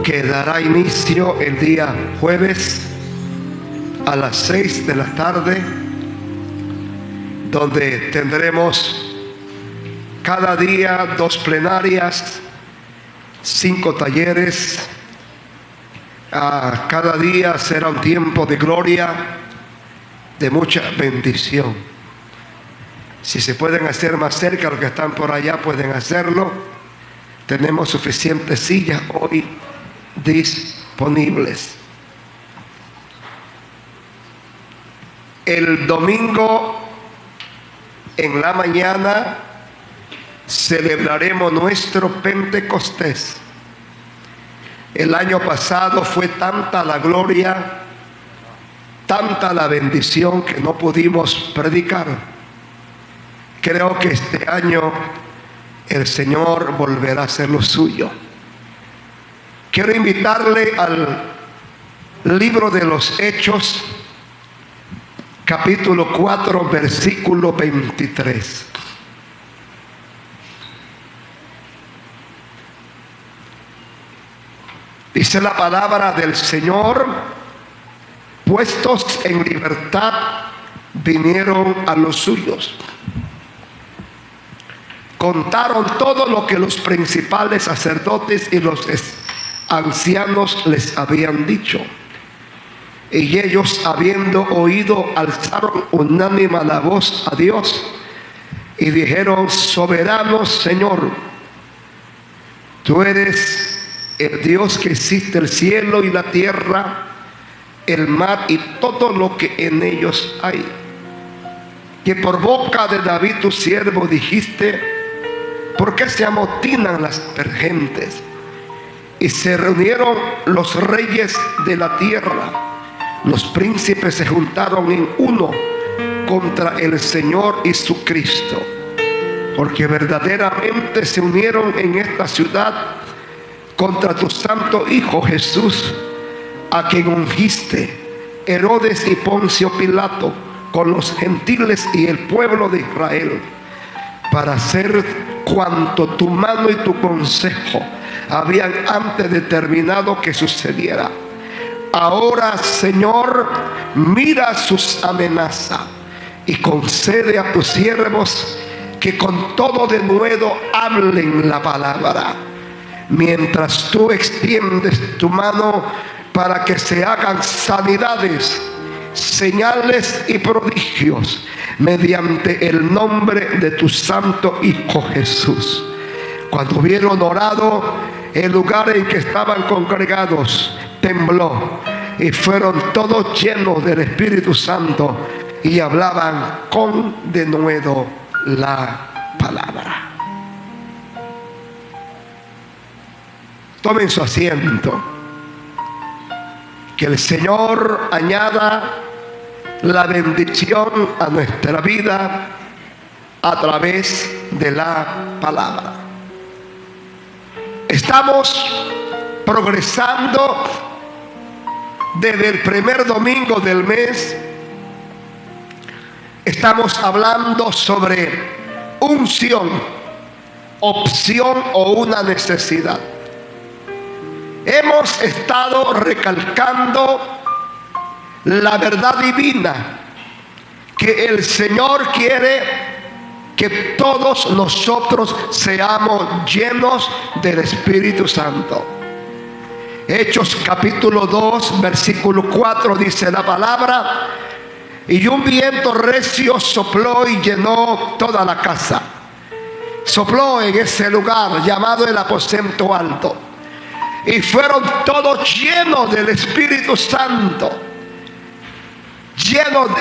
que dará inicio el día jueves a las 6 de la tarde, donde tendremos cada día 2 plenarias, 5 talleres. Cada día será un tiempo de gloria, de mucha bendición. Si se pueden hacer más cerca, los que están por allá pueden hacerlo. Tenemos suficientes sillas hoy disponibles. El domingo en la mañana celebraremos nuestro Pentecostés. El año pasado fue tanta la gloria, tanta la bendición que no pudimos predicar. Creo que este año el Señor volverá a hacer lo suyo. Quiero invitarle al libro de los Hechos, capítulo 4, versículo 23. Dice la palabra del Señor: puestos en libertad, vinieron a los suyos. Contaron todo lo que los principales sacerdotes y los ancianos les habían dicho. Y ellos, habiendo oído, alzaron unánime la voz a Dios y dijeron: soberano Señor, tú eres el Dios que hiciste el cielo y la tierra, el mar y todo lo que en ellos hay, que por boca de David tu siervo dijiste: ¿por qué se amotinan las gentes? Y se reunieron los reyes de la tierra, los príncipes se juntaron en uno contra el Señor y su Cristo, porque verdaderamente se unieron en esta ciudad contra tu santo Hijo Jesús, a quien ungiste Herodes y Poncio Pilato con los gentiles y el pueblo de Israel, para hacer cuanto tu mano y tu consejo habían antes determinado que sucediera. Ahora, Señor, mira sus amenazas y concede a tus siervos que con todo denuedo hablen la palabra, mientras tú extiendes tu mano para que se hagan sanidades, señales y prodigios mediante el nombre de tu santo Hijo Jesús. Cuando hubieron orado, el lugar en que estaban congregados tembló y fueron todos llenos del Espíritu Santo y hablaban con denuedo la palabra. Tomen su asiento. Que el Señor añada la bendición a nuestra vida a través de la palabra. Estamos progresando desde el primer domingo del mes. Estamos hablando sobre unción, opción o una necesidad. Hemos estado recalcando la verdad divina, que el Señor quiere que todos nosotros seamos llenos del Espíritu Santo. Hechos capítulo 2, versículo 4 dice la palabra: y un viento recio sopló y llenó toda la casa. Sopló en ese lugar llamado el aposento alto, y fueron todos llenos del Espíritu Santo.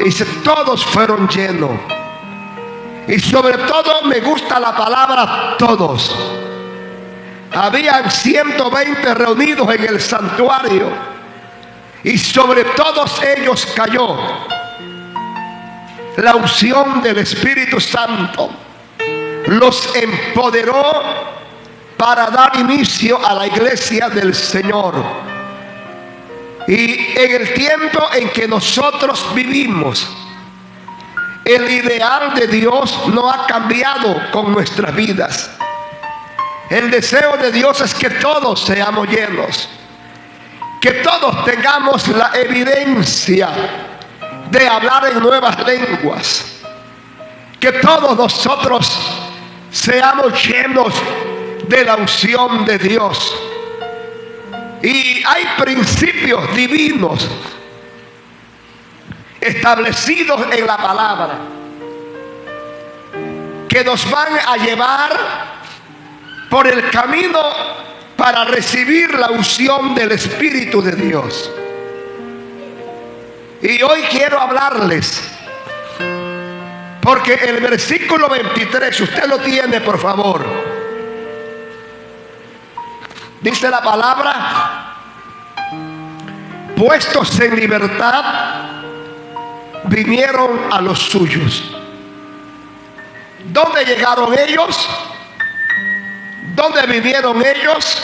Dice, todos fueron llenos. Y sobre todo me gusta la palabra todos. Habían 120 reunidos en el santuario, y sobre todos ellos cayó la unción del Espíritu Santo. Los empoderó para dar inicio a la iglesia del Señor. Y en el tiempo en que nosotros vivimos, el ideal de Dios no ha cambiado con nuestras vidas. El deseo de Dios es que todos seamos llenos. que todos tengamos la evidencia de hablar en nuevas lenguas, que todos nosotros seamos llenos de la unción de Dios. Y hay principios divinos establecidos en la palabra que nos van a llevar por el camino para recibir la unción del Espíritu de Dios. Y hoy quiero hablarles, porque el versículo 23, usted lo tiene, por favor. Dice la palabra: puestos en libertad, vinieron a los suyos. ¿Dónde llegaron ellos? ¿Dónde vinieron ellos?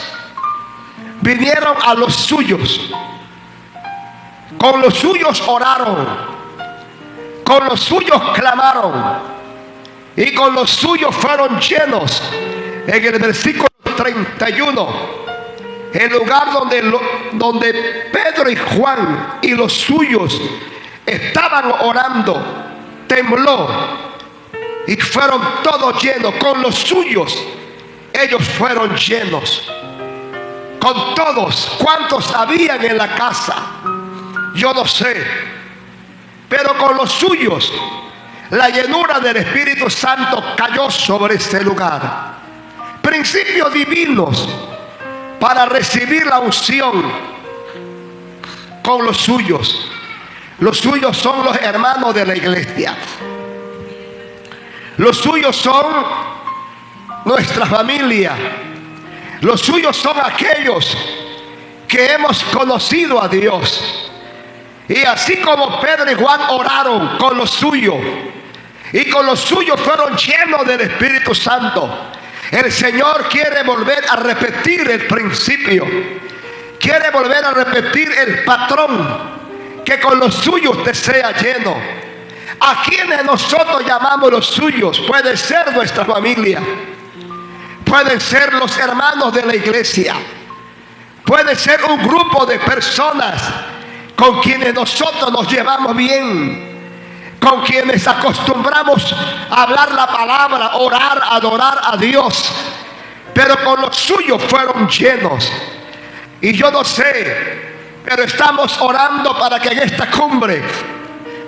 Vinieron a los suyos. Con los suyos oraron, con los suyos clamaron, y con los suyos fueron llenos. En el versículo 31, el lugar donde Pedro y Juan y los suyos estaban orando, tembló y fueron todos llenos. Con los suyos ellos fueron llenos. Con todos. ¿Cuántos habían en la casa? Yo no sé. Pero con los suyos la llenura del Espíritu Santo cayó sobre este lugar. Principios divinos para recibir la unción. Con los suyos. Los suyos son los hermanos de la iglesia. Los suyos son nuestra familia. Los suyos son aquellos que hemos conocido a Dios. Y así como Pedro y Juan oraron con los suyos, y con los suyos fueron llenos del Espíritu Santo, el Señor quiere volver a repetir el principio. Quiere volver a repetir el patrón. Que con los suyos te sea lleno. A quienes nosotros llamamos los suyos, puede ser nuestra familia, pueden ser los hermanos de la iglesia, puede ser un grupo de personas con quienes nosotros nos llevamos bien, con quienes acostumbramos a hablar la palabra, orar, adorar a Dios, pero con los suyos fueron llenos. Y yo no sé, pero estamos orando para que en esta cumbre,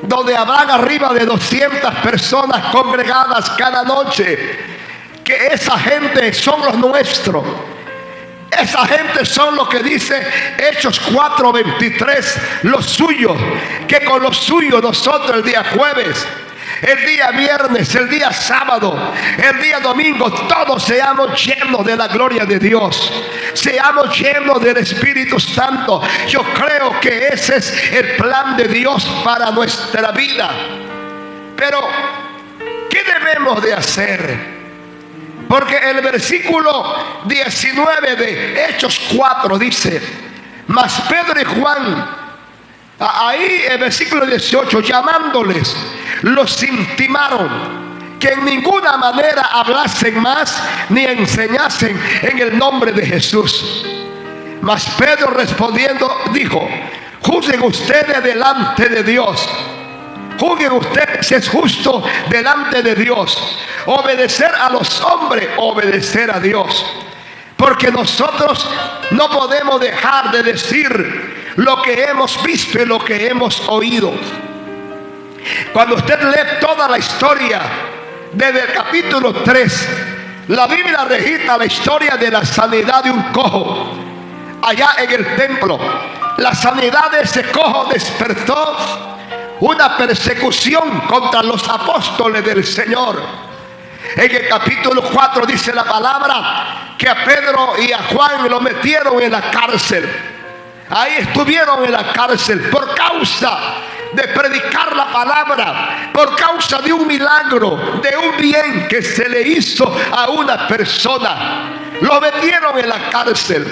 donde habrán arriba de 200 personas congregadas cada noche, que esa gente son los nuestros. Esa gente son los que dice Hechos 4:23, los suyos, que con los suyos nosotros el día jueves, el día viernes, el día sábado, el día domingo, todos seamos llenos de la gloria de Dios, seamos llenos del Espíritu Santo. Yo creo que ese es el plan de Dios para nuestra vida. Pero ¿qué debemos de hacer? Porque el versículo 19 de Hechos 4 dice: mas Pedro y Juan, ahí el versículo 18, llamándoles, los intimaron que en ninguna manera hablasen más ni enseñasen en el nombre de Jesús. Mas Pedro respondiendo dijo: juzguen ustedes delante de Dios. Juzguen ustedes si es justo delante de Dios obedecer a los hombres, obedecer a Dios. Porque nosotros no podemos dejar de decir lo que hemos visto y lo que hemos oído. Cuando usted lee toda la historia desde el capítulo 3, la Biblia registra la historia de la sanidad de un cojo allá en el templo. La sanidad de ese cojo despertó una persecución contra los apóstoles del Señor. En el capítulo 4 dice la palabra que a Pedro y a Juan lo metieron en la cárcel. Ahí estuvieron en la cárcel por causa de predicar la palabra, por causa de un milagro, de un bien que se le hizo a una persona. Lo metieron en la cárcel.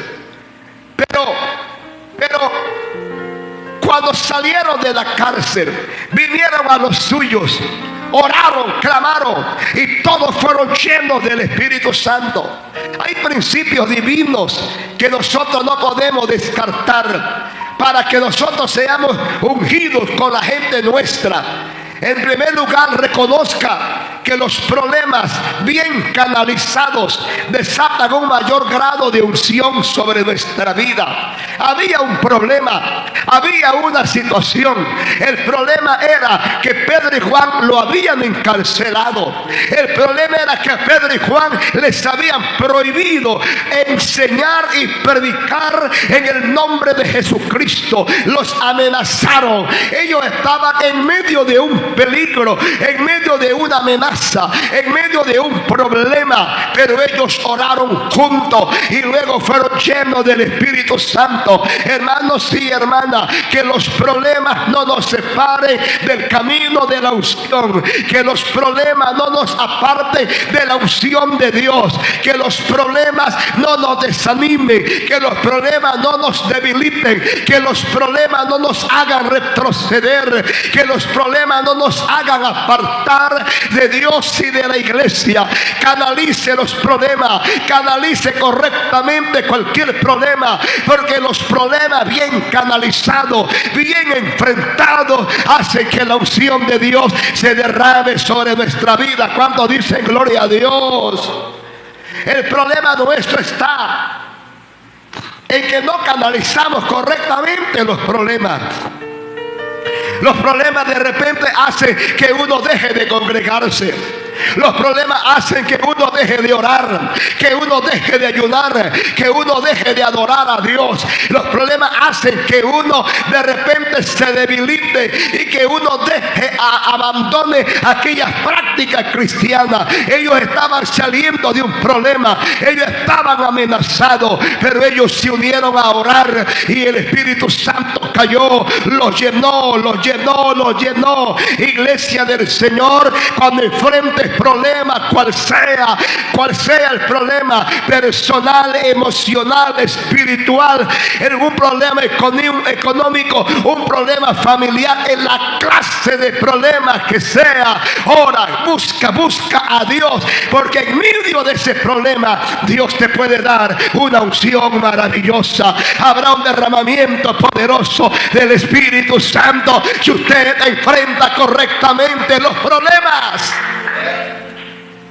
Pero cuando salieron de la cárcel, vinieron a los suyos oraron, clamaron, y todos fueron llenos del Espíritu Santo. Hay principios divinos que nosotros no podemos descartar para que nosotros seamos ungidos con la gente nuestra. En primer lugar, reconozca que los problemas bien canalizados desatan un mayor grado de unción sobre nuestra vida. Había un problema, había una situación. El problema era que Pedro y Juan lo habían encarcelado. El problema era que a Pedro y Juan les habían prohibido enseñar y predicar en el nombre de Jesucristo. Los amenazaron. Ellos estaban en medio de un peligro, en medio de una amenaza, en medio de un problema, pero ellos oraron juntos y luego fueron llenos del Espíritu Santo. Hermanos y hermanas, que los problemas no nos separen del camino de la unción, que los problemas no nos aparten de la unción de Dios, que los problemas no nos desanimen, que los problemas no nos debiliten, que los problemas no nos hagan retroceder, que los problemas no nos hagan apartar de Dios y de la iglesia. Canalice los problemas, canalice correctamente cualquier problema, porque los problemas bien canalizados, bien enfrentados, hacen que la unción de Dios se derrame sobre nuestra vida. ¿Cuántos dicen gloria a Dios? El problema nuestro está en que no canalizamos correctamente los problemas. Los problemas de repente hacen que uno deje de congregarse. Los problemas hacen que uno deje de orar, que uno deje de ayunar, que uno deje de adorar a Dios. Los problemas hacen que uno de repente se debilite y que uno abandone aquellas prácticas cristianas. Ellos estaban saliendo de un problema, ellos estaban amenazados, pero ellos se unieron a orar y el Espíritu Santo cayó, los llenó, los llenó, los llenó. Iglesia del Señor, cuando enfrentes problemas, cual sea el problema personal, emocional, espiritual, un problema económico, un problema familiar, en la clase de problemas que sea, ora, busca a Dios, porque en medio de ese problema Dios te puede dar una unción maravillosa. Habrá un derramamiento poderoso del Espíritu Santo si usted enfrenta correctamente los problemas.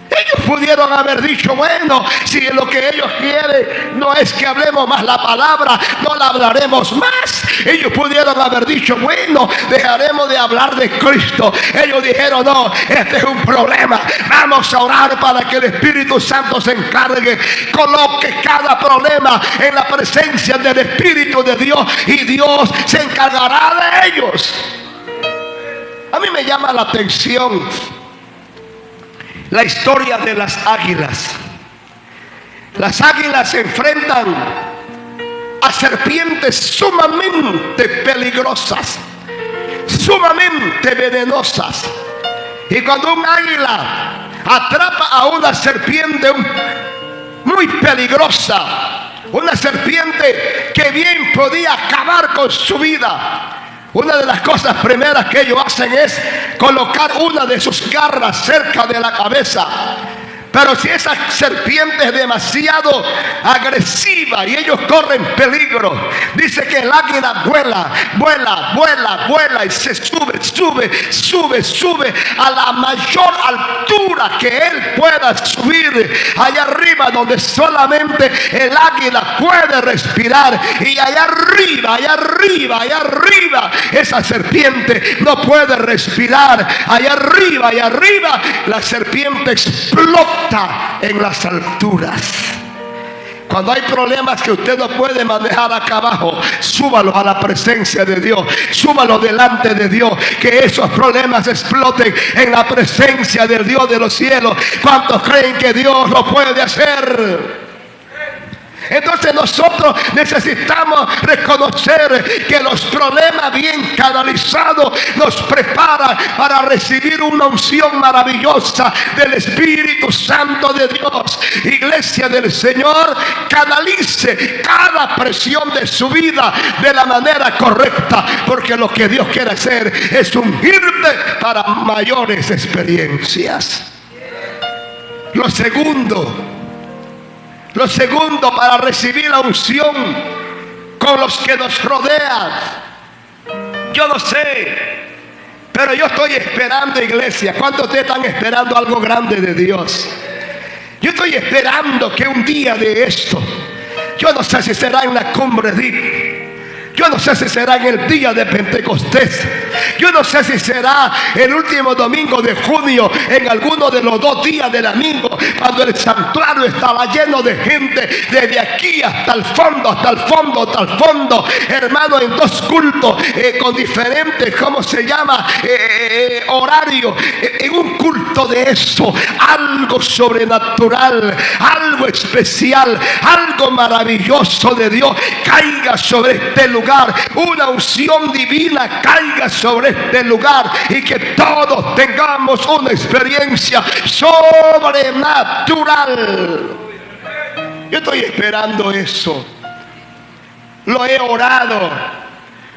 Ellos pudieron haber dicho, bueno, si lo que ellos quieren no es que hablemos más la palabra, no la hablaremos más. Ellos pudieron haber dicho, bueno, dejaremos de hablar de Cristo. Ellos dijeron, no, este es un problema, vamos a orar para que el Espíritu Santo se encargue. Coloque cada problema en la presencia del Espíritu de Dios y Dios se encargará de ellos. A mí me llama la atención la historia de las águilas. Las águilas se enfrentan a serpientes sumamente peligrosas, sumamente venenosas. Y cuando un águila atrapa a una serpiente muy peligrosa, una serpiente que bien podía acabar con su vida, una de las cosas primeras que ellos hacen es colocar una de sus garras cerca de la cabeza. Pero si esa serpiente es demasiado agresiva y ellos corren peligro, dice que el águila vuela y se sube a la mayor altura que él pueda subir, allá arriba donde solamente el águila puede respirar, y allá arriba esa serpiente no puede respirar. Allá arriba la serpiente explota en las alturas. Cuando hay problemas que usted no puede manejar acá abajo, súbalos a la presencia de Dios, súbalos delante de Dios, que esos problemas exploten en la presencia del Dios de los cielos. ¿Cuántos creen que Dios lo puede hacer? Entonces nosotros necesitamos reconocer que los problemas bien canalizados nos preparan para recibir una unción maravillosa del Espíritu Santo de Dios. Iglesia del Señor, canalice cada presión de su vida de la manera correcta, porque lo que Dios quiere hacer es ungirte para mayores experiencias. Lo segundo, para recibir la unción con los que nos rodean. Yo no sé, pero yo estoy esperando, iglesia. ¿Cuántos de ustedes están esperando algo grande de Dios? Yo estoy esperando que un día de esto, yo no sé si será en la cumbre yo no sé si será en el día de Pentecostés, yo no sé si será el último domingo de junio, en alguno de los 2 días del domingo, cuando el santuario estaba lleno de gente, desde aquí hasta el fondo, hermano, en 2 cultos con diferentes, ¿cómo se llama? Horario. En un culto de eso, algo sobrenatural, algo especial, algo maravilloso de Dios caiga sobre este lugar. Una unción divina caiga sobre este lugar y que todos tengamos una experiencia sobrenatural. Yo estoy esperando eso. Lo he orado,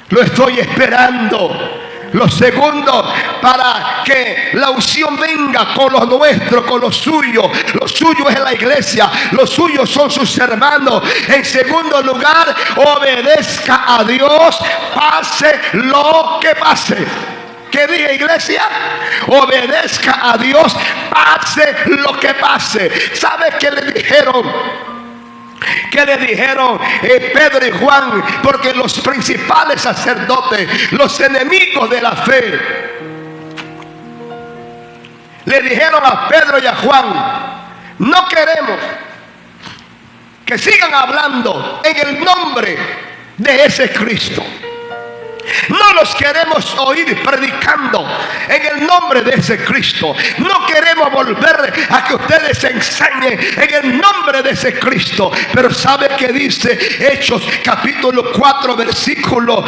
lo estoy esperando. Lo segundo, para que la unción venga con lo nuestro, con lo suyo. Lo suyo es la iglesia, lo suyo son sus hermanos. En segundo lugar, obedezca a Dios, pase lo que pase. ¿Qué dije, iglesia? Obedezca a Dios, pase lo que pase. ¿Sabe qué le dijeron? ¿Qué le dijeron Pedro y Juan? Porque los principales sacerdotes, los enemigos de la fe, le dijeron a Pedro y a Juan: no queremos que sigan hablando en el nombre de ese Cristo. No los queremos oír predicando en el nombre de ese Cristo. No queremos volver a que ustedes enseñen en el nombre de ese Cristo. Pero ¿sabe qué dice Hechos capítulo 4 versículo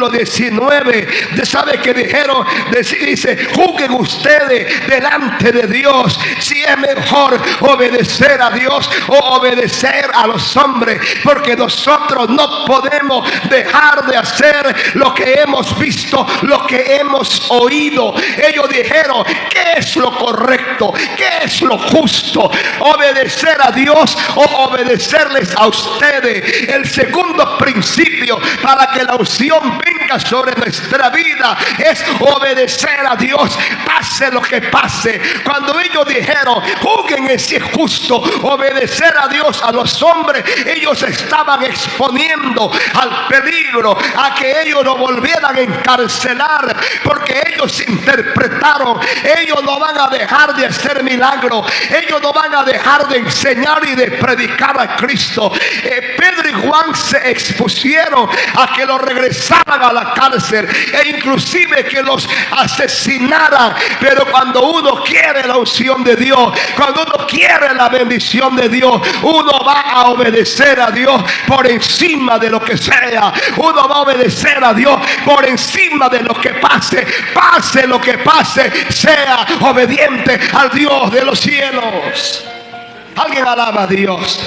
19? ¿Sabe qué dijeron? Dice: juzguen ustedes delante de Dios si es mejor obedecer a Dios o obedecer a los hombres, porque nosotros no podemos dejar de hacer lo que hemos visto, lo que hemos oído. Ellos dijeron: ¿qué es lo correcto? ¿Qué es lo justo? ¿Obedecer a Dios o obedecerles a ustedes? El segundo principio para que la unción venga sobre nuestra vida es obedecer a Dios, pase lo que pase. Cuando ellos dijeron: juzguen si es justo obedecer a Dios, a los hombres, ellos estaban exponiendo al peligro a que ellos no volvieran a encarcelar, porque ellos interpretaron: ellos no van a dejar de hacer milagros, ellos no van a dejar de enseñar y de predicar a Cristo. Pedro y Juan se expusieron a que los regresaran a la cárcel e inclusive que los asesinaran. Pero cuando uno quiere la unción de Dios, cuando uno quiere la bendición de Dios, uno va a obedecer a Dios por encima de lo que sea. Uno va a obedecer a Dios por encima de lo que pase. Pase lo que pase, sea obediente al Dios de los cielos. Alguien alaba a Dios.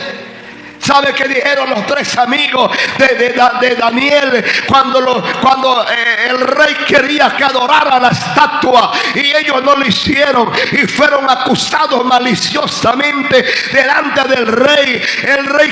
¿Sabe qué dijeron los 3 amigos de Daniel cuando el rey quería que adorara la estatua y ellos no lo hicieron y fueron acusados maliciosamente delante del rey? El rey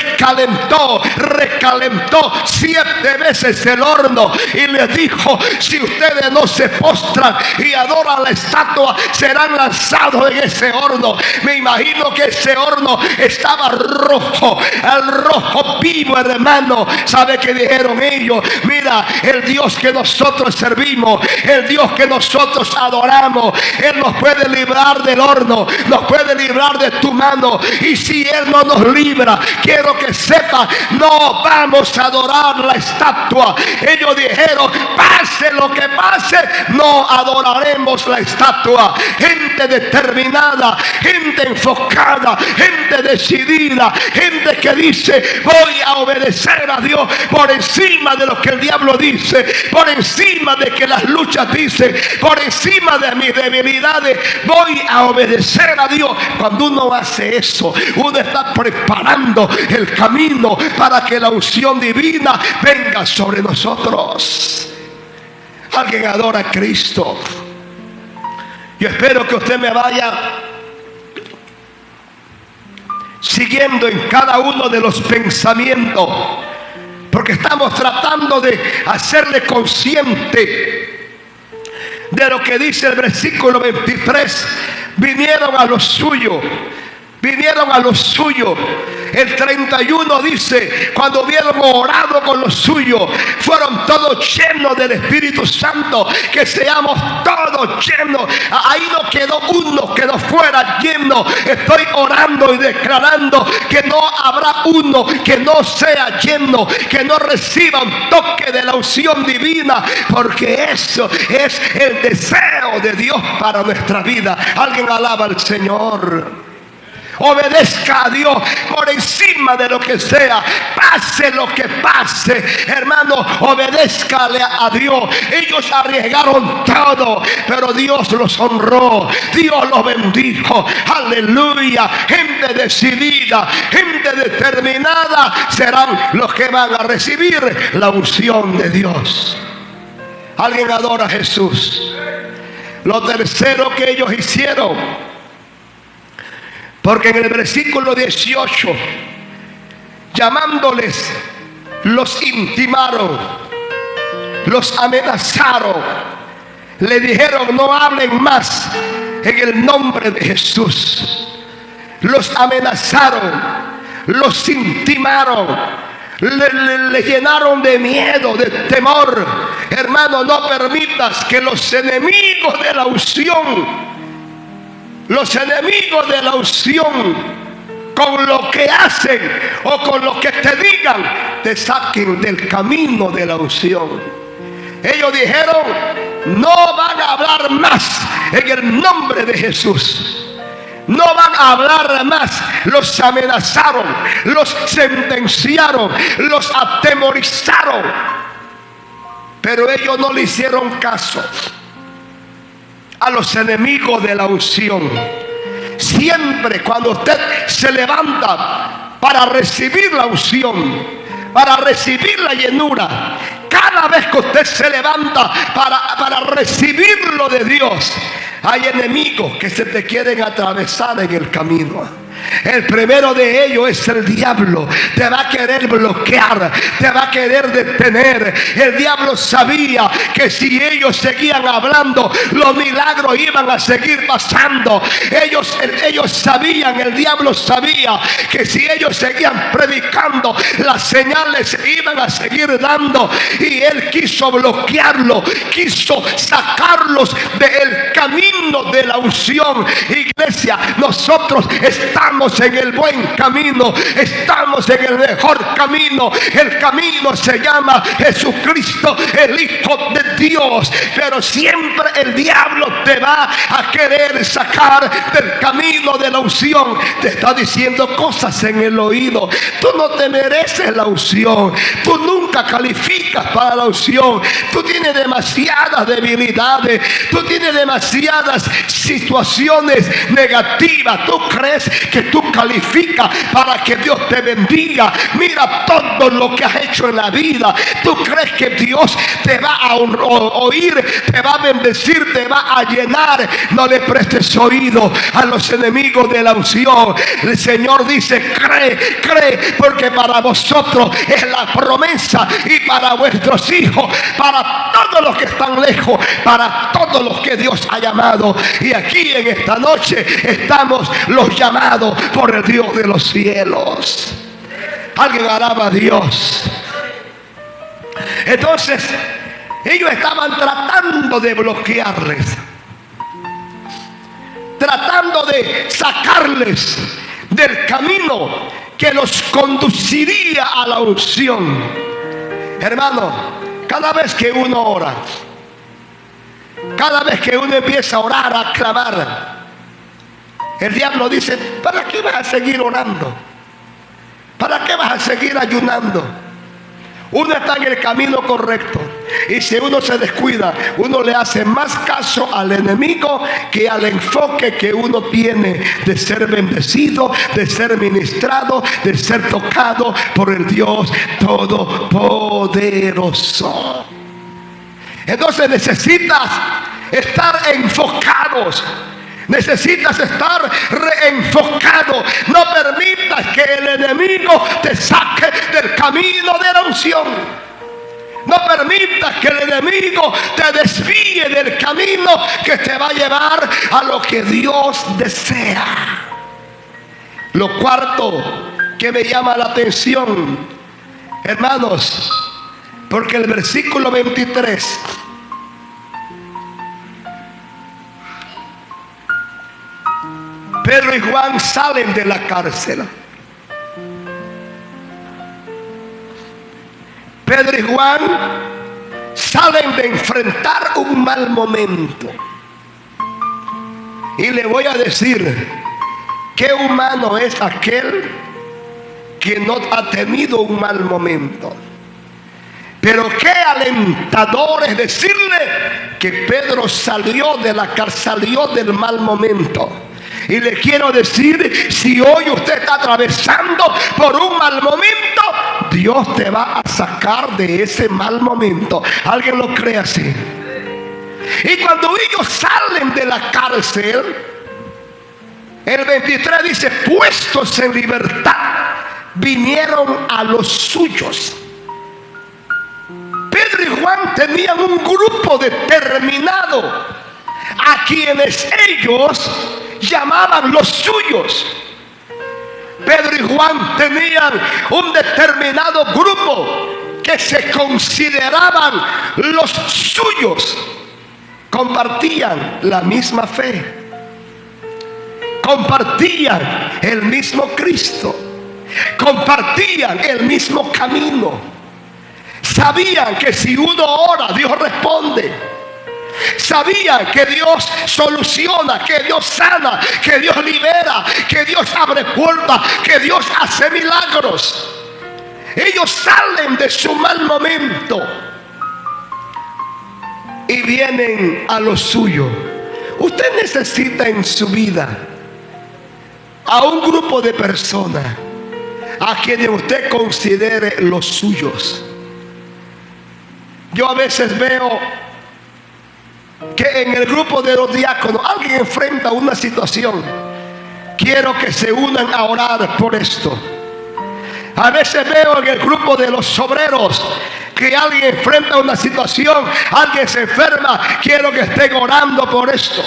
recalentó 7 veces el horno y les dijo: si ustedes no se postran y adoran la estatua, serán lanzados en ese horno. Me imagino que ese horno estaba rojo, el rojo vivo, hermano. ¿Sabe qué dijeron ellos? Mira, el Dios que nosotros servimos, el Dios que nosotros adoramos, Él nos puede librar del horno, nos puede librar de tu mano. Y si Él no nos libra, quiero que sepa, no va vamos a adorar la estatua. Ellos dijeron: pase lo que pase, no adoraremos la estatua. Gente determinada, gente enfocada, gente decidida, gente que dice: voy a obedecer a Dios por encima de lo que el diablo dice, por encima de que las luchas dicen, por encima de mis debilidades. Voy a obedecer a Dios. Cuando uno hace eso, uno está preparando el camino para que la unción divina venga sobre nosotros. Alguien adora a Cristo. Yo espero que usted me vaya siguiendo en cada uno de los pensamientos, porque estamos tratando de hacerle consciente de lo que dice el versículo 23. Vinieron a lo suyo. Vinieron a lo suyo. El 31 dice: cuando hubieron orado con los suyos, fueron todos llenos del Espíritu Santo. Que seamos todos llenos. Ahí no quedó uno, quedó fuera lleno. Estoy orando y declarando que no habrá uno que no sea lleno, que no reciba un toque de la unción divina, porque eso es el deseo de Dios para nuestra vida. Alguien alaba al Señor. Obedezca a Dios por encima de lo que sea, pase lo que pase, hermano, obedézcale a Dios. Ellos arriesgaron todo, pero Dios los honró, Dios los bendijo. Aleluya. Gente decidida, gente determinada serán los que van a recibir la unción de Dios. Alguien adora a Jesús. Lo tercero que ellos hicieron, porque en el versículo 18, llamándoles, los intimaron, los amenazaron, le dijeron: no hablen más en el nombre de Jesús. Los amenazaron, los intimaron, le llenaron de miedo, de temor. Hermano, no permitas que los enemigos de la unción, los enemigos de la unción, con lo que hacen o con lo que te digan, te saquen del camino de la unción. Ellos dijeron: no van a hablar más en el nombre de Jesús. No van a hablar más. Los amenazaron, los sentenciaron, los atemorizaron. Pero ellos no le hicieron caso a los enemigos de la unción. Siempre cuando usted se levanta para recibir la unción, para recibir la llenura, cada vez que usted se levanta para recibir lo de Dios, hay enemigos que se te quieren atravesar en el camino. El primero de ellos es el diablo. Te va a querer bloquear, te va a querer detener. El diablo sabía que si ellos seguían hablando, los milagros iban a seguir pasando. Ellos sabían, el diablo sabía que si ellos seguían predicando, las señales iban a seguir dando. Y él quiso bloquearlo, quiso sacarlos del camino de la unción. Iglesia, nosotros estamos en el buen camino, estamos en el mejor camino. El camino se llama Jesucristo, el Hijo de Dios. Pero siempre el diablo te va a querer sacar del camino de la unción. Te está diciendo cosas en el oído. Tú no te mereces la unción, tú nunca calificas para la unción, tú tienes demasiadas debilidades, tú tienes demasiadas situaciones negativas. Tú crees que tú calificas para que Dios te bendiga. Mira todo lo que has hecho en la vida. Tú crees que Dios te va a oír, te va a bendecir, te va a llenar. No le prestes oído a los enemigos de la unción. El Señor dice: cree, porque para vosotros es la promesa, y para vuestros hijos, para todos los que están lejos, para todos los que Dios ha llamado. Y aquí en esta noche estamos los llamados por el Dios de los cielos. Alguien alaba a Dios. Entonces ellos estaban tratando de bloquearles, tratando de sacarles del camino que los conduciría a la unción. Hermano, cada vez que uno ora, cada vez que uno empieza a orar, a clamar, el diablo dice: ¿para qué vas a seguir orando? ¿Para qué vas a seguir ayunando? Uno está en el camino correcto, y si uno se descuida, uno le hace más caso al enemigo que al enfoque que uno tiene de ser bendecido, de ser ministrado, de ser tocado por el Dios Todopoderoso. Entonces necesitas estar enfocados. Necesitas estar reenfocado. No permitas que el enemigo te saque del camino de la unción. No permitas que el enemigo te desvíe del camino que te va a llevar a lo que Dios desea. Lo cuarto que me llama la atención, hermanos, porque el versículo 23... Pedro y Juan salen de la cárcel. Pedro y Juan salen de enfrentar un mal momento. Y le voy a decir: qué humano es aquel que no ha tenido un mal momento. Pero qué alentador es decirle que Pedro salió de la cárcel, salió del mal momento. Y le quiero decir, si hoy usted está atravesando por un mal momento, Dios te va a sacar de ese mal momento. ¿Alguien lo cree así? Y cuando ellos salen de la cárcel, el 23 dice: puestos en libertad, vinieron a los suyos. Pedro y Juan tenían un grupo determinado, a quienes ellos llamaban los suyos. Pedro y Juan tenían un determinado grupo que se consideraban los suyos. Compartían la misma fe, compartían el mismo Cristo, compartían el mismo camino. Sabían que si uno ora, Dios responde. Sabían que Dios soluciona, que Dios sana, que Dios libera, que Dios abre puertas, que Dios hace milagros. Ellos salen de su mal momento y vienen a lo suyo. Usted necesita en su vida a un grupo de personas a quienes usted considere los suyos. Yo a veces veo que en el grupo de los diáconos alguien enfrenta una situación. Quiero que se unan a orar por esto. A veces veo en el grupo de los obreros que alguien enfrenta una situación, alguien se enferma. Quiero que estén orando por esto.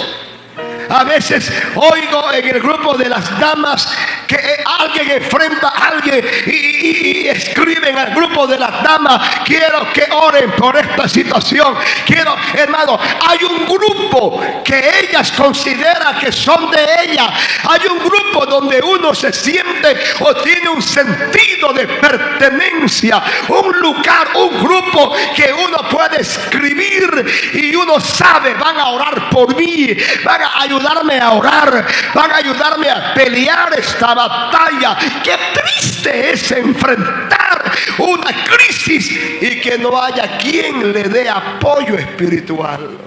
A veces oigo en el grupo de las damas que alguien enfrenta a alguien y escriben al grupo de las damas: quiero que oren por esta situación. Quiero, hermano, hay un grupo que ellas consideran que son de ellas. Hay un grupo donde uno se siente o tiene un sentido de pertenencia, un lugar, un grupo que uno puede escribir y uno sabe: van a orar por mí, van a ayudarme a orar, van a ayudarme a pelear esta batalla. Qué triste es enfrentar una crisis y que no haya quien le dé apoyo espiritual.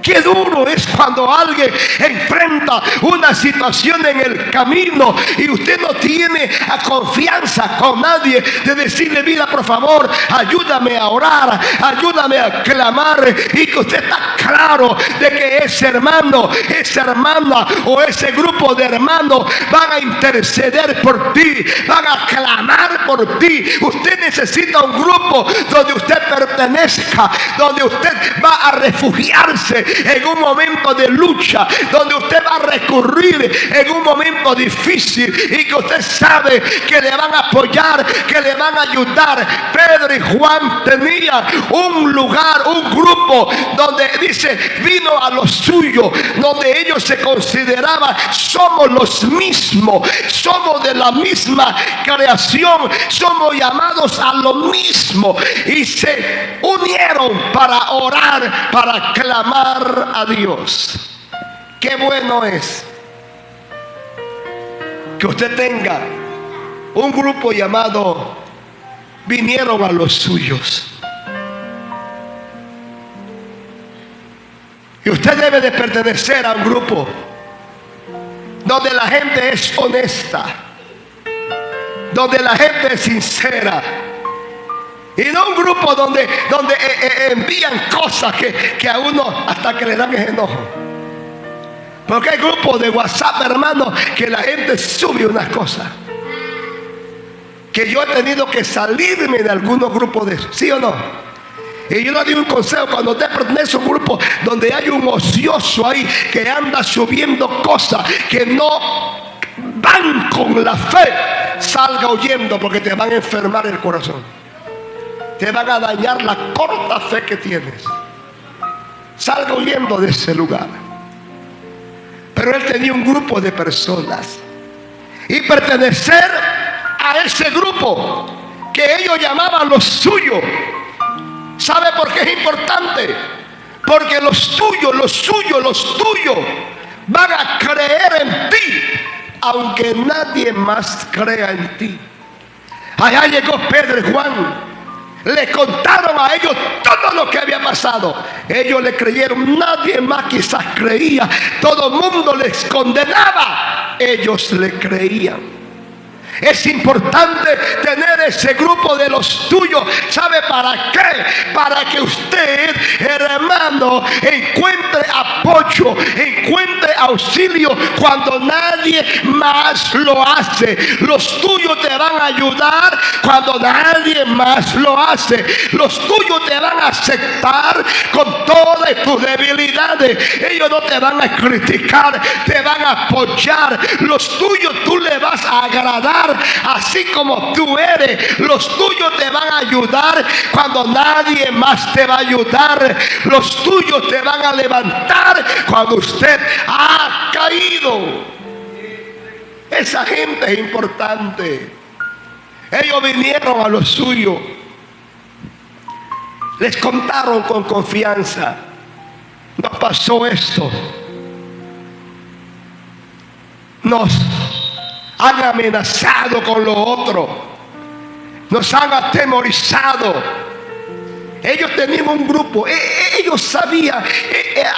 Qué duro es cuando alguien enfrenta una situación en el camino y usted no tiene confianza con nadie de decirle: mira, por favor, ayúdame a orar, ayúdame a clamar, y que usted está claro de que ese hermano, esa hermana o ese grupo de hermanos van a interceder por ti, van a clamar por ti. Usted necesita un grupo donde usted pertenezca, donde usted va a refugiarse, en un momento de lucha, donde usted va a recurrir en un momento difícil y que usted sabe que le van a apoyar, que le van a ayudar. Pedro y Juan tenían un lugar, un grupo donde dice, vino a lo suyo, donde ellos se consideraban, somos los mismos, somos de la misma creación, somos llamados a lo mismo, y se unieron para orar, para clamar a Dios. Qué bueno es que usted tenga un grupo llamado vinieron a los suyos. Y usted debe de pertenecer a un grupo donde la gente es honesta, donde la gente es sincera, y no un grupo donde envían cosas que a uno hasta que le dan ese enojo. Porque hay grupos de WhatsApp, hermano, que la gente sube unas cosas que yo he tenido que salirme de algunos grupos de eso, ¿sí o no? Y yo le doy un consejo: cuando usted pertenece a un grupo donde hay un ocioso ahí que anda subiendo cosas que no van con la fe, salga huyendo, porque te van a enfermar el corazón, te van a dañar la corta fe que tienes. Salga huyendo de ese lugar. Pero él tenía un grupo de personas, y pertenecer a ese grupo que ellos llamaban los suyos. ¿Sabe por qué es importante? Porque los tuyos van a creer en ti, aunque nadie más crea en ti. Allá llegó Pedro y Juan, le contaron a ellos todo lo que había pasado. Ellos le creyeron, nadie más quizás creía, todo el mundo les condenaba, ellos le creían. Es importante tener ese grupo de los tuyos. ¿Sabe para qué? Para que usted, hermano, encuentre apoyo, encuentre auxilio cuando nadie más lo hace. Los tuyos te van a ayudar cuando nadie más lo hace. Los tuyos te van a aceptar con todas tus debilidades. Ellos no te van a criticar, te van a apoyar. Los tuyos tú le vas a agradar así como tú eres. Los tuyos te van a ayudar cuando nadie más te va a ayudar. Los tuyos te van a levantar cuando usted ha caído. Esa gente es importante. Ellos vinieron a lo suyo, les contaron con confianza: nos pasó esto, nos han amenazado con lo otro, nos han atemorizado. Ellos tenían un grupo, ellos sabían,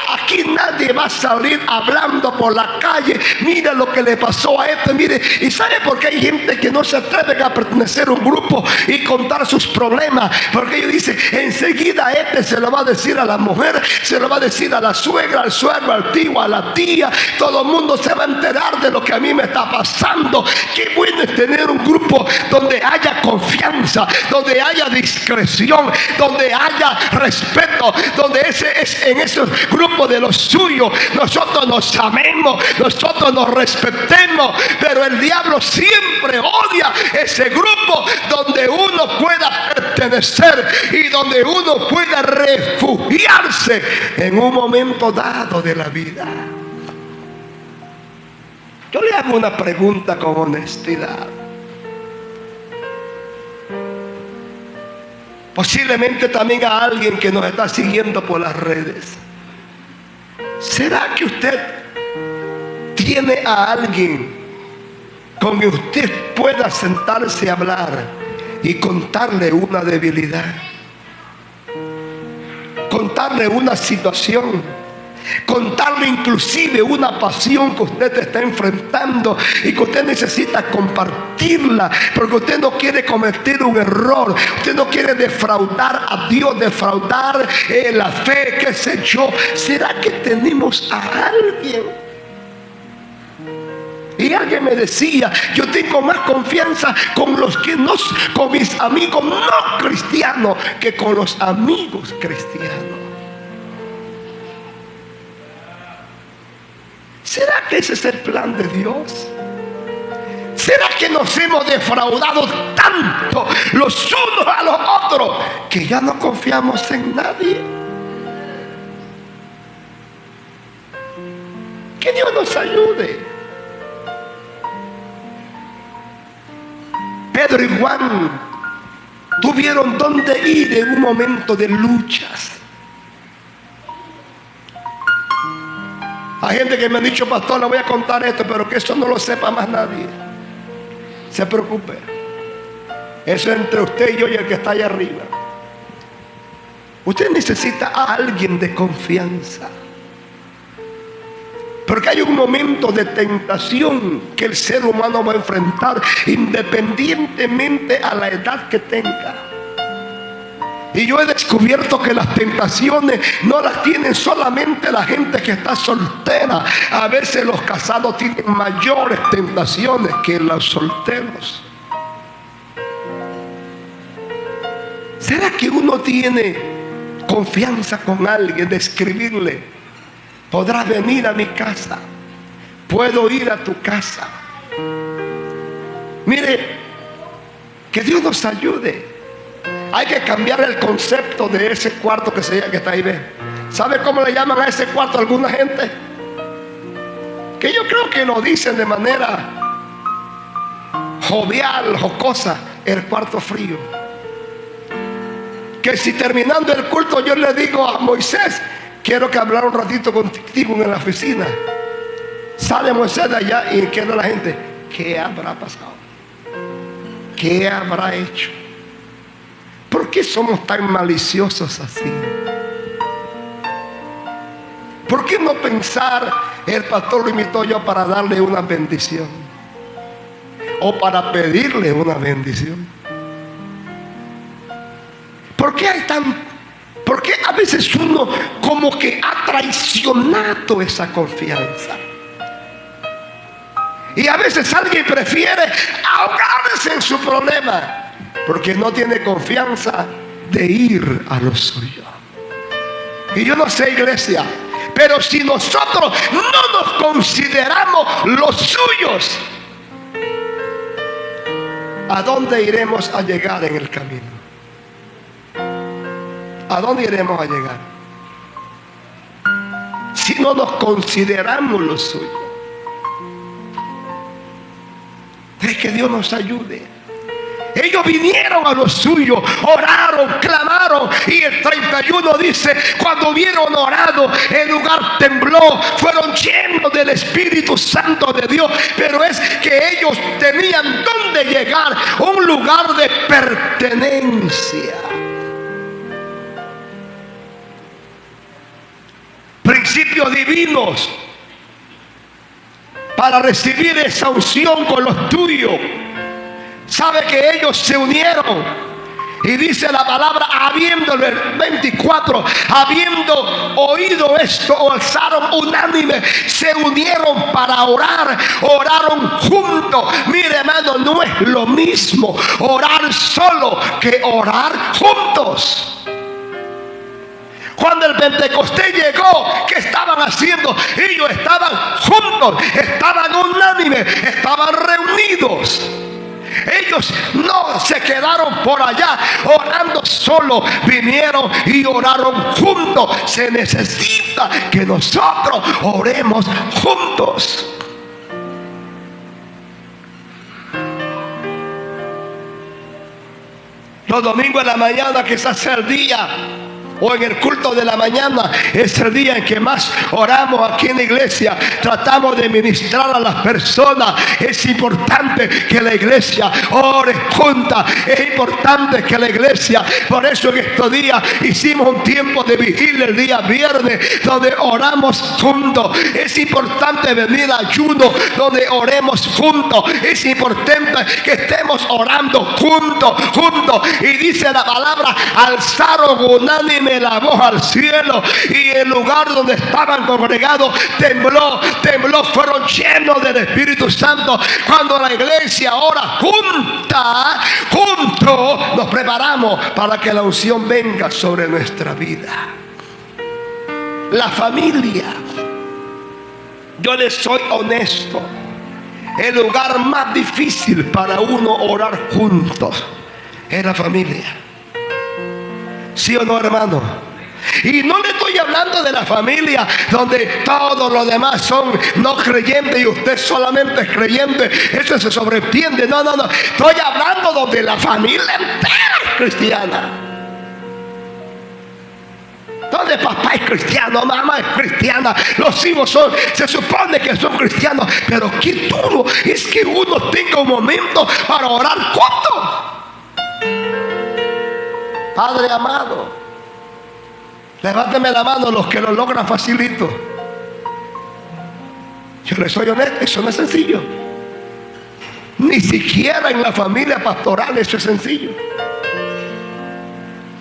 aquí nadie va a salir hablando por la calle, mira lo que le pasó a este, mire. ¿Y sabe por qué hay gente que no se atreve a pertenecer a un grupo y contar sus problemas? Porque ellos dicen, enseguida este se lo va a decir a la mujer, se lo va a decir a la suegra, al suegro, al tío, a la tía. Todo el mundo se va a enterar de lo que a mí me está pasando. Qué bueno es tener un grupo donde haya confianza, donde haya discreción, donde haya respeto, donde en ese grupo de los suyos nosotros nos amemos, nosotros nos respetemos. Pero el diablo siempre odia ese grupo donde uno pueda pertenecer y donde uno pueda refugiarse en un momento dado de la vida. Yo le hago una pregunta con honestidad. Posiblemente también a alguien que nos está siguiendo por las redes. ¿Será que usted tiene a alguien con quien usted pueda sentarse a hablar y contarle una debilidad? Contarle una situación, contarle inclusive una pasión que usted está enfrentando y que usted necesita compartirla, porque usted no quiere cometer un error, usted no quiere defraudar a Dios, defraudar la fe, qué sé yo. ¿Será que tenemos a alguien? Y alguien me decía, yo tengo más confianza con mis amigos no cristianos que con los amigos cristianos. ¿Será que ese es el plan de Dios? ¿Será que nos hemos defraudado tanto los unos a los otros que ya no confiamos en nadie? Que Dios nos ayude. Pedro y Juan tuvieron dónde ir en un momento de luchas. Hay gente que me ha dicho: pastor, le voy a contar esto, pero que eso no lo sepa más nadie. Se preocupe. Eso es entre usted y yo y el que está allá arriba. Usted necesita a alguien de confianza. Porque hay un momento de tentación que el ser humano va a enfrentar independientemente a la edad que tenga. Y yo he descubierto que las tentaciones no las tienen solamente la gente que está soltera. A veces los casados tienen mayores tentaciones que los solteros. ¿Será que uno tiene confianza con alguien de escribirle: podrás venir a mi casa, puedo ir a tu casa? Mire, que Dios nos ayude. Hay que cambiar el concepto de ese cuarto que está ahí, ¿ve? ¿Sabe cómo le llaman a ese cuarto a alguna gente? Que yo creo que lo dicen de manera jovial, jocosa: el cuarto frío. Que si terminando el culto yo le digo a Moisés: quiero que hablar un ratito contigo en la oficina. Sale Moisés de allá y queda la gente: ¿qué habrá pasado? ¿Qué habrá hecho? ¿Por qué somos tan maliciosos así? ¿Por qué no pensar: el pastor lo invitó yo para darle una bendición, o para pedirle una bendición? ¿Por qué a veces uno como que ha traicionado esa confianza? Y a veces alguien prefiere ahogarse en su problema porque no tiene confianza de ir a lo suyo. Y yo no sé, iglesia, pero si nosotros no nos consideramos los suyos, ¿a dónde iremos a llegar en el camino? ¿A dónde iremos a llegar? Si no nos consideramos los suyos. Es que Dios nos ayude. Ellos vinieron a lo suyo, oraron, clamaron, y el 31 dice: cuando hubieron orado, el lugar tembló, fueron llenos del Espíritu Santo de Dios. Pero es que ellos tenían dónde llegar, un lugar de pertenencia. Principios divinos para recibir esa unción con los tuyos. Sabe que ellos se unieron, y dice la palabra, habiendo, el 24, habiendo oído esto, alzaron unánime, se unieron para orar, oraron juntos. Mire, hermano, no es lo mismo orar solo que orar juntos. Cuando el Pentecostés llegó, ¿qué estaban haciendo? Ellos estaban juntos, estaban unánimes, estaban reunidos. Ellos no se quedaron por allá orando solo, vinieron y oraron juntos. Se necesita que nosotros oremos juntos. Los domingos en la mañana quizás sea el día, o en el culto de la mañana, es el día en que más oramos aquí en la iglesia. Tratamos de ministrar a las personas. Es importante que la iglesia ore junta. Es importante que la iglesia, por eso en estos días hicimos un tiempo de vigilia el día viernes, donde oramos juntos. Es importante venir a ayuno donde oremos juntos. Es importante que estemos orando juntos. Y dice la palabra: alzaron unánime la voz al cielo, y el lugar donde estaban congregados tembló, fueron llenos del Espíritu Santo. Cuando la iglesia ora juntos, nos preparamos para que la unción venga sobre nuestra vida. La familia Yo les soy honesto. El lugar más difícil para uno orar juntos es la familia. ¿Sí o no, hermano? Y no le estoy hablando de la familia donde todos los demás son no creyentes y usted solamente es creyente. Eso se sobreentiende. No. Estoy hablando donde la familia entera es cristiana. Donde papá es cristiano, mamá es cristiana, los hijos se supone que son cristianos. Pero qué duro es que uno tenga un momento para orar juntos. Padre amado, levánteme la mano los que lo logran facilito. Yo les soy honesto, eso no es sencillo. Ni siquiera en la familia pastoral eso es sencillo.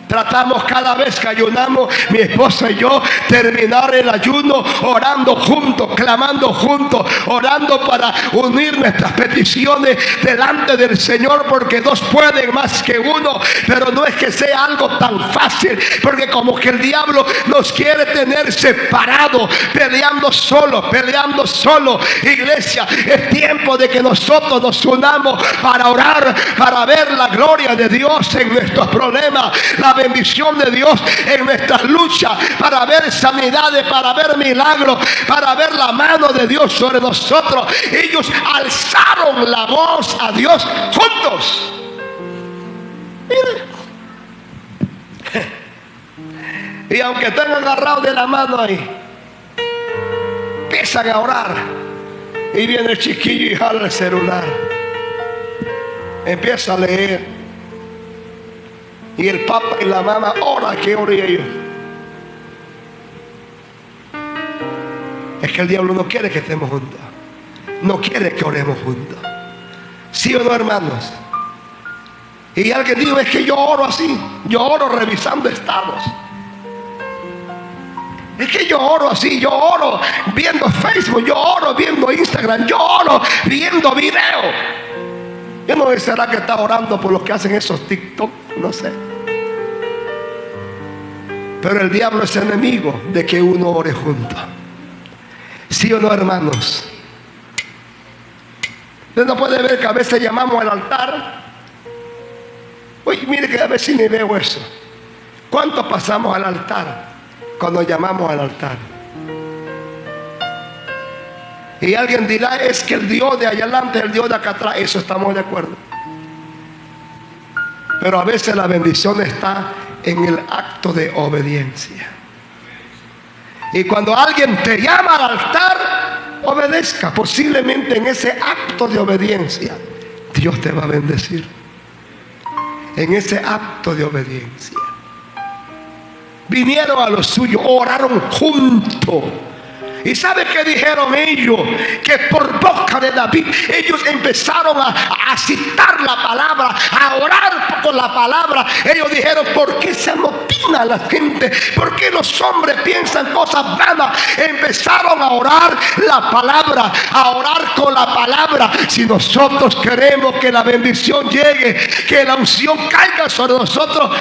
Tratamos cada vez que ayunamos, mi esposa y yo, terminar el ayuno orando juntos, clamando juntos, orando para unir nuestras peticiones delante del Señor, porque dos pueden más que uno. Pero no es que sea algo tan fácil, porque como que el diablo nos quiere tener separados, peleando solo. Iglesia, es tiempo de que nosotros nos unamos para orar, para ver la gloria de Dios en nuestros problemas, la bendición de Dios en nuestras luchas, para ver sanidades, para ver milagros, para ver la mano de Dios sobre nosotros. Ellos alzaron la voz a Dios juntos. Mire. Y aunque están agarrados de la mano ahí, empiezan a orar. Y viene el chiquillo y jala el celular, empieza a leer. Y el papá y la mamá ora que ore ellos. Es que el diablo no quiere que estemos juntos. No quiere que oremos juntos. ¿Sí o no, hermanos? Y alguien dijo, es que yo oro así. Yo oro revisando estados. Es que yo oro así. Yo oro viendo Facebook. Yo oro viendo Instagram. Yo oro viendo videos. Yo no sé, ¿será que está orando por los que hacen esos TikTok? No sé. Pero el diablo es enemigo de que uno ore junto. ¿Sí o no, hermanos? Usted no puede ver que a veces llamamos al altar. Oye, mire que a veces ni veo eso. ¿Cuánto pasamos al altar cuando llamamos al altar? Y alguien dirá, es que el Dios de allá adelante es el Dios de acá atrás. Eso estamos de acuerdo. Pero a veces la bendición está en el acto de obediencia. Y cuando alguien te llama al altar, obedezca. Posiblemente en ese acto de obediencia Dios te va a bendecir. En ese acto de obediencia. Vinieron a lo suyo, oraron juntos. ¿Y sabe qué dijeron ellos? Que por boca de David ellos empezaron a citar la palabra, a orar con la palabra. Ellos dijeron, ¿por qué se amotina la gente? ¿Por qué los hombres piensan cosas vanas? Empezaron a orar la palabra, a orar con la palabra. Si nosotros queremos que la bendición llegue, que la unción caiga sobre nosotros,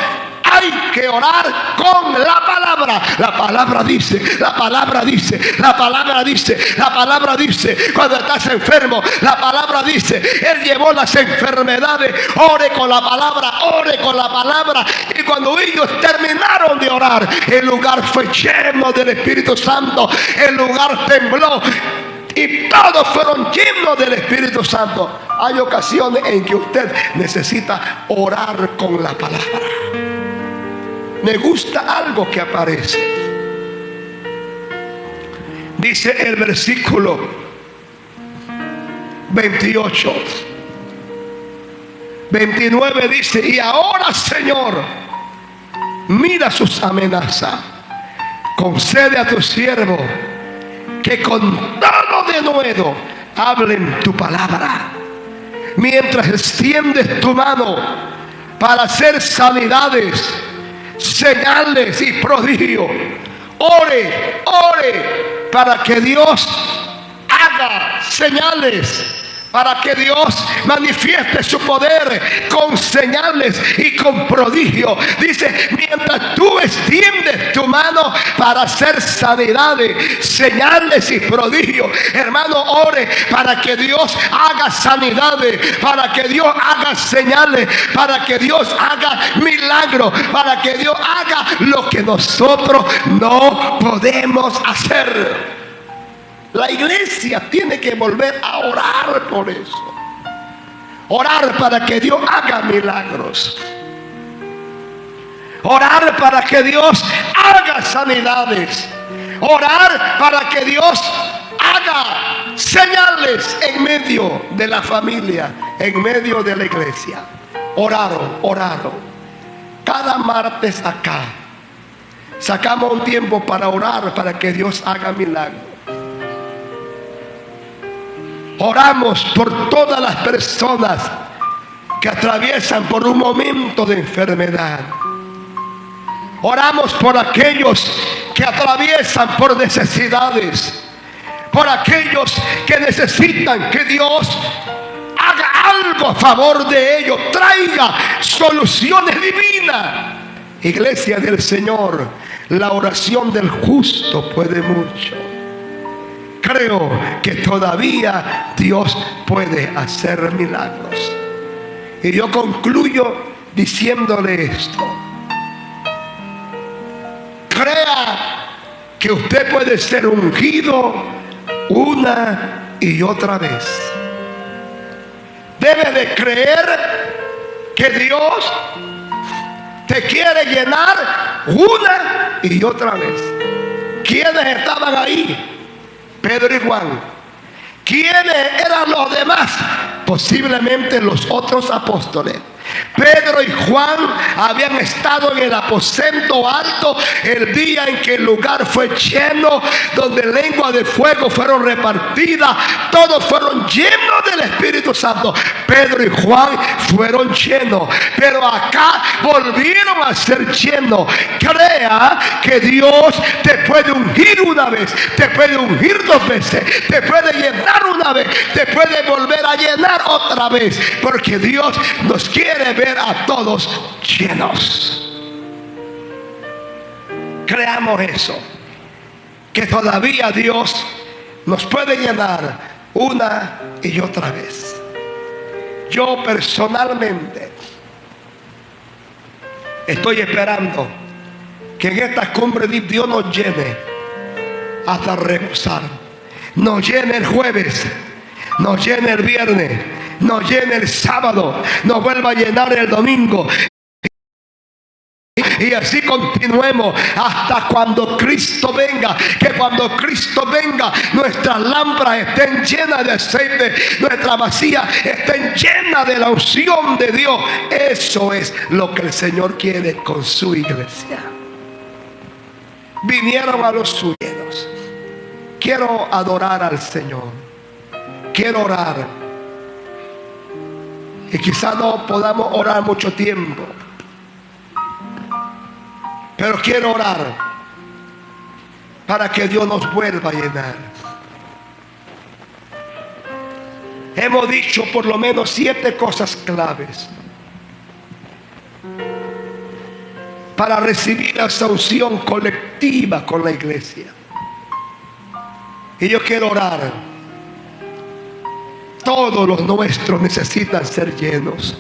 hay que orar con la palabra. La palabra dice, la palabra dice, la palabra dice, la palabra dice. Cuando estás enfermo, la palabra dice, Él llevó las enfermedades. Ore con la palabra, ore con la palabra. Y cuando ellos terminaron de orar, el lugar fue lleno del Espíritu Santo. El lugar tembló y todos fueron llenos del Espíritu Santo. Hay ocasiones en que usted necesita orar con la palabra. Me gusta algo que aparece. Dice el versículo 28. 29 dice, y ahora, Señor, mira sus amenazas. Concede a tu siervo que con todo denuedo hablen tu palabra. Mientras extiendes tu mano para hacer sanidades, señales y prodigios. Ore para que Dios haga señales. para que Dios manifieste su poder con señales y con prodigio. Dice, mientras tú extiendes tu mano para hacer sanidades, señales y prodigios. Hermano, ore para que Dios haga sanidades, para que Dios haga señales, para que Dios haga milagros, para que Dios haga lo que nosotros no podemos hacer. La iglesia tiene que volver a orar por eso. Orar para que Dios haga milagros. Orar para que Dios haga sanidades. Orar para que Dios haga señales en medio de la familia, en medio de la iglesia. Orar. Cada martes acá sacamos un tiempo para orar para que Dios haga milagros. Oramos por todas las personas que atraviesan por un momento de enfermedad. Oramos por aquellos que atraviesan por necesidades, por aquellos que necesitan que Dios haga algo a favor de ellos, traiga soluciones divinas. Iglesia del Señor, la oración del justo puede mucho. Creo que todavía Dios puede hacer milagros. Y yo concluyo diciéndole esto. Crea que usted puede ser ungido una y otra vez. Debe de creer que Dios te quiere llenar una y otra vez. ¿Quiénes estaban ahí? Pedro y Juan. ¿Quiénes eran los demás? Posiblemente los otros apóstoles. Pedro y Juan habían estado en el aposento alto el día en que el lugar fue lleno, donde lenguas de fuego fueron repartidas. Todos fueron llenos del Espíritu Santo. Pedro y Juan fueron llenos, pero acá volvieron a ser llenos. Crea que Dios te puede ungir una vez, te puede ungir dos veces, te puede llenar una vez, te puede volver a llenar otra vez, porque Dios nos quiere ver a todos llenos. Creamos eso, que todavía Dios nos puede llenar una y otra vez. Yo personalmente estoy esperando que en esta cumbre Dios nos llene hasta rebosar. Nos llene el jueves, nos llene el viernes, nos llene el sábado, nos vuelva a llenar el domingo. Y así continuemos hasta cuando Cristo venga. Que cuando Cristo venga, nuestras lámparas estén llenas de aceite, nuestras vasijas estén llenas de la unción de Dios. Eso es lo que el Señor quiere con su iglesia. Vinieron a los suyos. Quiero adorar al Señor. Quiero orar. Y quizás no podamos orar mucho tiempo, pero quiero orar para que Dios nos vuelva a llenar. Hemos dicho por lo menos 7 cosas claves para recibir esa unción colectiva con la iglesia. Y yo quiero orar. Todos los nuestros necesitan ser llenos.